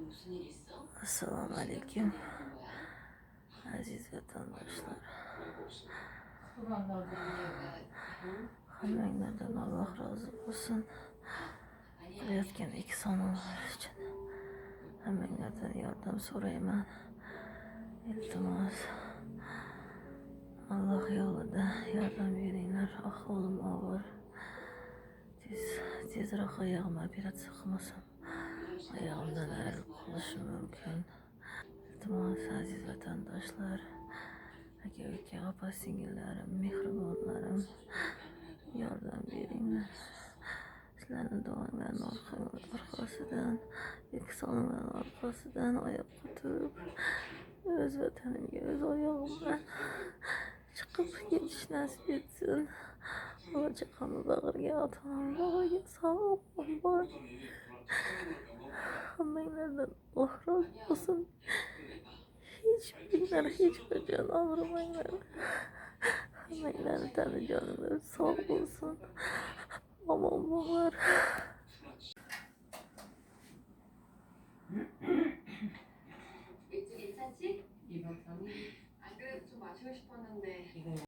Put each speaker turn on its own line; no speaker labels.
Assalomu alaykum aziz vatandoshlar. Hammanglardan Alloh rozi bo'lsin. Qilayotgan ehsoningiz uchun hammanglardan yordam so'rayman. Iltimos, Alloh yo'lida yordam beringlar. Ahvolim og'ir. Tezroq oyog'imga operatsiya qilmasam oyog'imdan ayrilib qolishim mumkin. Iltimos aziz vatandoshlar, aka uka opa singillarim, mehribonlarim, yordam beringlar. Sizlarning duolarning orqasidan, ehsonlarning orqasidan oyoqqa turib, o'z vatanimga o'z oyog'im bilan chiqib ketish nasib etsin. Bola chaqamni bag'riga, ota-onamni bag'riga sog'lom bor. Hammanglardan Alloh rozi bo'lsin. Hech qachon og'rimanglar. Hammanglarni tani jonimlar sog' bo'lsin. Omon bo'linglar.
일찍 1차씩 이번 3일 안 그래도 좀 마시고 싶었는데